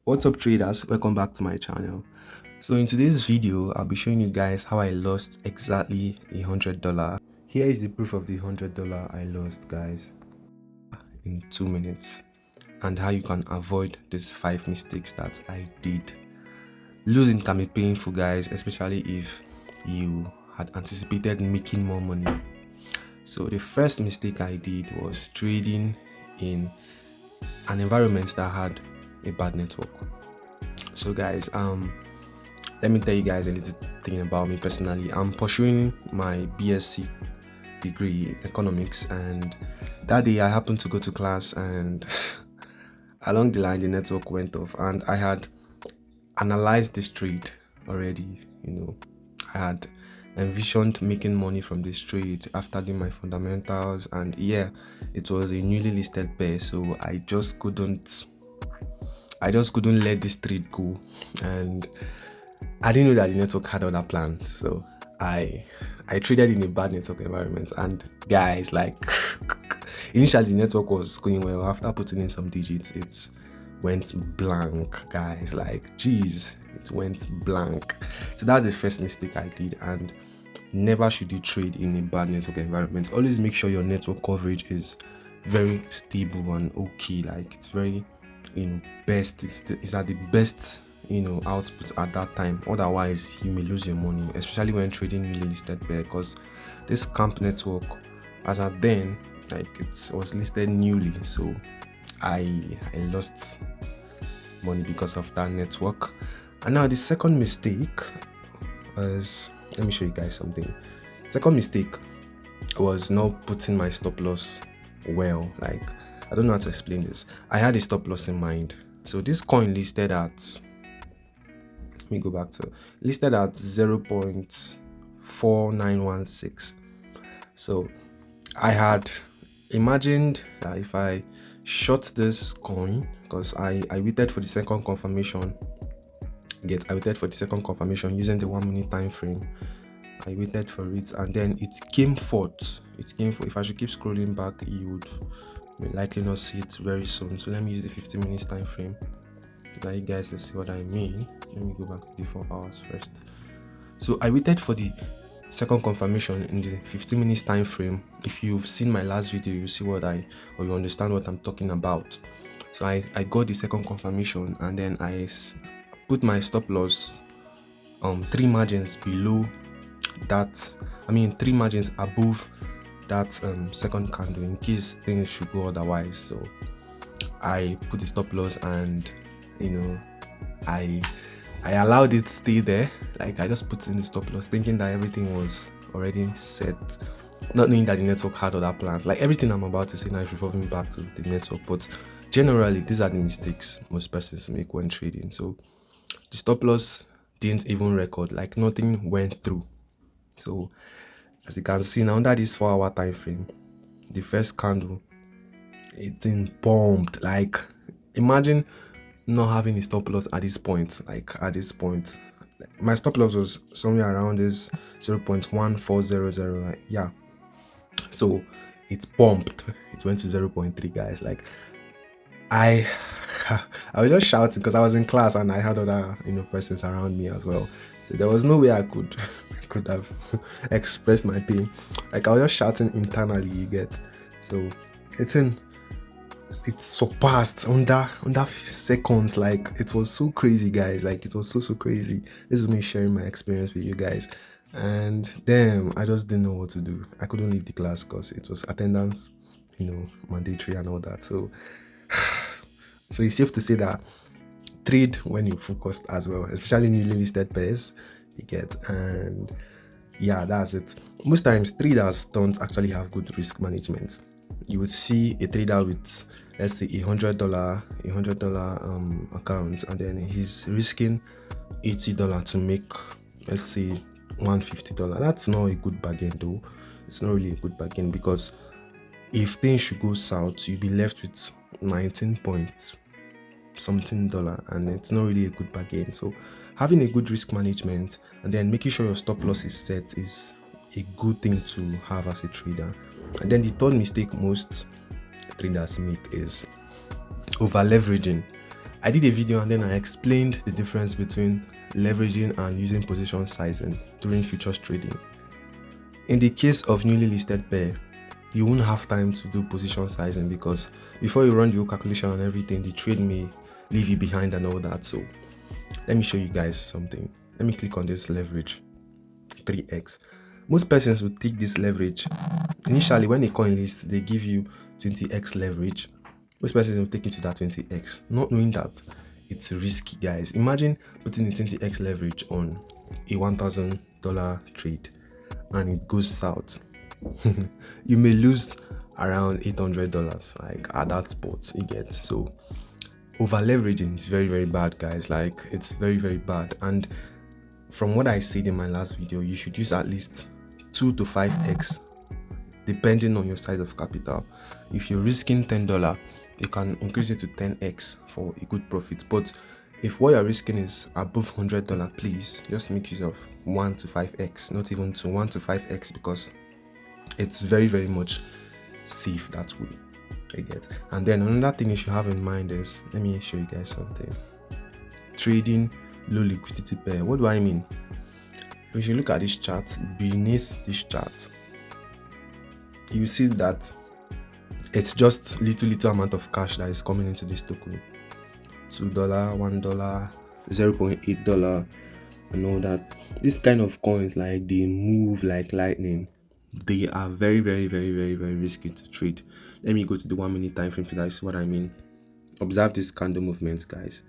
What's up, traders? Welcome back to my channel. So in today's video, I'll be showing you guys how I lost exactly $100. Here is the proof of the $100 I lost, guys, in 2 minutes, and how you can avoid these 5 mistakes that I did. Losing can be painful, guys, especially if you had anticipated making more money. So the first mistake I did was trading in an environment that had a bad network. So guys, let me tell you guys a little thing about me personally. I'm pursuing my BSc degree in economics, and that day I happened to go to class, and along the line the network went off, and I had analyzed this trade already. I had envisioned making money from this trade after doing my fundamentals, and yeah, it was a newly listed pair, so I just couldn't let this trade go. And I didn't know that the network had other plans, so I traded in a bad network environment. And guys, like initially the network was going well. After putting in some digits, it went blank, guys. Like, geez, it went blank. So that's the first mistake I did. And never should you trade in a bad network environment. Always make sure your network coverage is very stable and okay. Like, it's very best. It's at the best output at that time. Otherwise you may lose your money, especially when trading newly listed pair, because this camp network, as at then, like, it was listed newly, so I lost money because of that network. And now the second mistake was, let me show you guys something. Second mistake was not putting my stop loss well. Like, I don't know how to explain this. I had a stop loss in mind. So this coin listed at, let me go back to, listed at 0.4916. So I had imagined that if I short this coin, because I waited for the second confirmation. I waited for the second confirmation using the 1 minute time frame. I waited for it, and then it came forth. If I should keep scrolling back, you would likely not see it very soon. So let me use the 15 minutes time frame so that you guys will see what I mean. Let me go back to the 4 hours first. So I waited for the second confirmation in the 15 minutes time frame. If you've seen my last video, you see or you understand what I'm talking about. So I got the second confirmation, and then I put my stop loss 3 margins below that, 3 margins above that second candle, in case things should go otherwise. So I put the stop loss, and I allowed it to stay there. Like, I just put in the stop loss thinking that everything was already set, not knowing that the network had other plans. Like, everything I'm about to say now is revolving back to the network, but generally these are the mistakes most persons make when trading. So the stop loss didn't even record, like nothing went through. So as you can see now, under this 4 hour time frame, the first candle, it didn't pumped. Like, imagine not having a stop loss at this point. Like, at this point, my stop loss was somewhere around this 0.1400. Like, yeah, so it's pumped. It went to 0.3, guys. Like, I was just shouting because I was in class and I had other persons around me as well. So there was no way I could have expressed my pain. Like, I was just shouting internally, you get. So it surpassed under seconds. Like, it was so crazy, guys. Like, it was so crazy. This is me sharing my experience with you guys. And damn, I just didn't know what to do. I couldn't leave the class because it was attendance, mandatory and all that. So it's safe to say that trade when you're focused as well, especially newly listed pairs, you get. And yeah, that's it. Most times traders don't actually have good risk management. You would see a trader with, let's say, $100 account, and then he's risking $80 to make, let's say, $150. That's not a good bargain, though. It's not really a good bargain, because if things should go south, you'll be left with 19 point something dollar, and it's not really a good bargain. So having a good risk management and then making sure your stop loss is set is a good thing to have as a trader. And then the third mistake most traders make is over leveraging. I did a video and then I explained the difference between leveraging and using position sizing during futures trading. In the case of newly listed pair, you won't have time to do position sizing because before you run the whole calculation and everything, the trade may leave you behind and all that. So let me show you guys something. Let me click on this leverage 3x. Most persons will take this leverage. Initially, when they coin list, they give you 20x leverage. Most persons will take it to that 20x, not knowing that it's risky, guys. Imagine putting a 20x leverage on a $1,000 trade and it goes south. You may lose around $800 like at that spot you get. So over leveraging is very, very bad, guys. Like, it's very, very bad. And from what I said in my last video, you should use at least 2 to 5x depending on your size of capital. If you're risking $10, you can increase it to 10x for a good profit. But if what you're risking is above $100, please just make use of 1 to 5x, not even to 1 to 5x, because it's very, very much safe that way. I get. And then another thing you should have in mind is, let me show you guys something. Trading low liquidity pair. What do I mean? If you look at this chart, beneath this chart, you see that it's just little amount of cash that is coming into this token. $2, $1, $0.8 and all that. This kind of coins, like, they move like lightning. They are very, very, very, very, very risky to trade. Let me go to the 1 minute time frame so that is what I mean. Observe this candle movement, guys.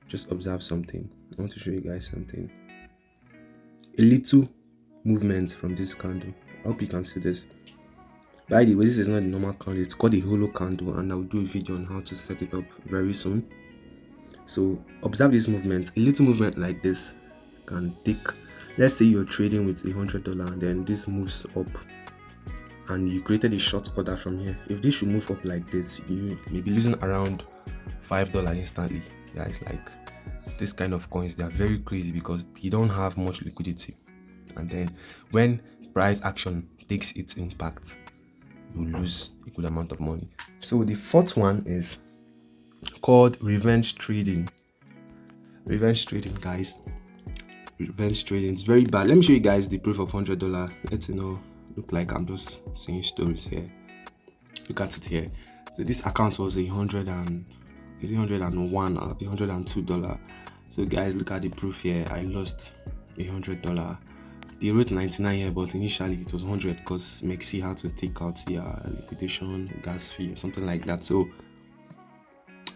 Just observe something. I want to show you guys something. A little movement from this candle. I hope you can see this. By the way, this is not a normal candle, it's called a hollow candle, and I'll do a video on how to set it up very soon. So observe this movement. A little movement like this can take, let's say you're trading with $100 and then this moves up and you created a short order from here. If this should move up like this, you may be losing around $5 instantly. Guys, like, this kind of coins, they are very crazy because they don't have much liquidity, and then when price action takes its impact, you lose a good amount of money. So the fourth one is called revenge trading. Revenge trading, guys. Revenge trading is very bad. Let me show you guys the proof of $100. Let's look like I'm just saying stories here. Look at it here. So this account was $101 or $102. So guys, look at the proof here. I lost $100. They wrote 99 here, but initially it was 100 because Mexi had to take out their liquidation gas fee or something like that. So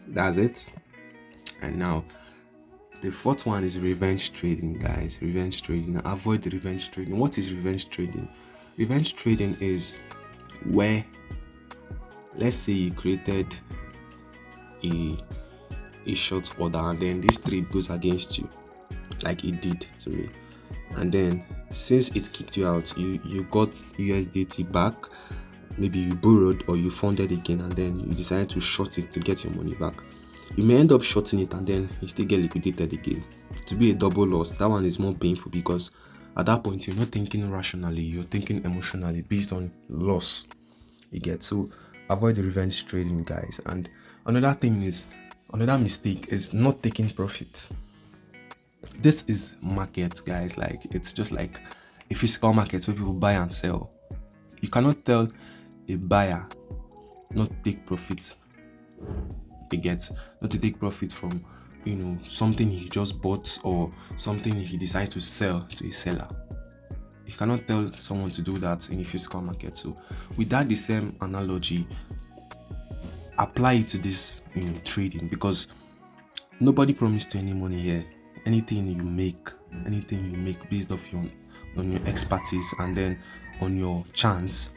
that's it. And now the fourth one is revenge trading, guys. Revenge trading. Avoid the revenge trading. What is revenge trading? Revenge trading is where, let's say you created a short order and then this trade goes against you, like it did to me, and then since it kicked you out, you got USDT back. Maybe you borrowed or you funded again, and then you decided to short it to get your money back. You may end up shorting it and then you still get liquidated again. To be a double loss, that one is more painful because at that point you're not thinking rationally, you're thinking emotionally based on loss. You get. So avoid the revenge trading, guys. And another mistake is not taking profit. This is market, guys. Like, it's just like a physical market where people buy and sell. You cannot tell a buyer not to take profit. He gets not to take profit from something he just bought or something he decides to sell to a seller. You cannot tell someone to do that in a physical market. So with that, the same analogy, apply it to this trading, because nobody promised you any money here. Anything you make based off on your expertise and then on your chance,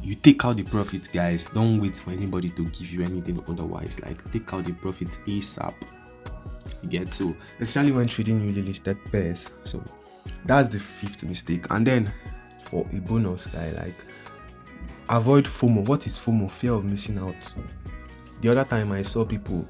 you take out the profit, guys. Don't wait for anybody to give you anything otherwise. Like, take out the profit ASAP. You get. So especially when trading newly listed pairs. So that's the fifth mistake. And then for a bonus, guy, like, avoid FOMO. What is FOMO? Fear of missing out. The other time I saw people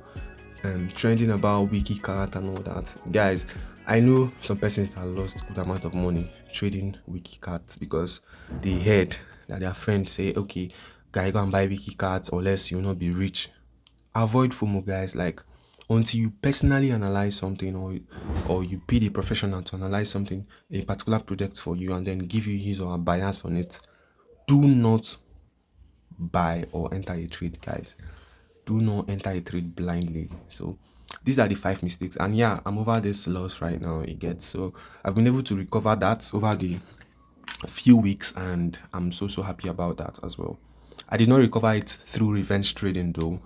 trending about Wikicat and all that. Guys, I know some persons that lost a good amount of money trading Wikicat because they heard that their friends say, okay, guy, go and buy Wikicat or less you will not be rich. Avoid FOMO, guys. Like, until you personally analyze something, or you pay the professional to analyze something, a particular product for you, and then give you his or her bias on it. Do not buy or enter a trade, guys. Do not enter a trade blindly. So these are the 5 mistakes, and yeah, I'm over this loss right now. It gets so I've been able to recover that over the few weeks, and I'm so happy about that as well. I did not recover it through revenge trading though.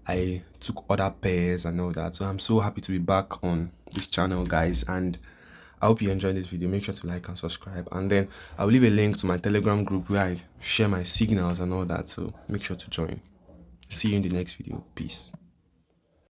I took other pairs and all that, so I'm so happy to be back on this channel, guys, and I hope you enjoyed this video. Make sure to like and subscribe, and then I'll leave a link to my Telegram group where I share my signals and all that, so make sure to join. See you in the next video. Peace.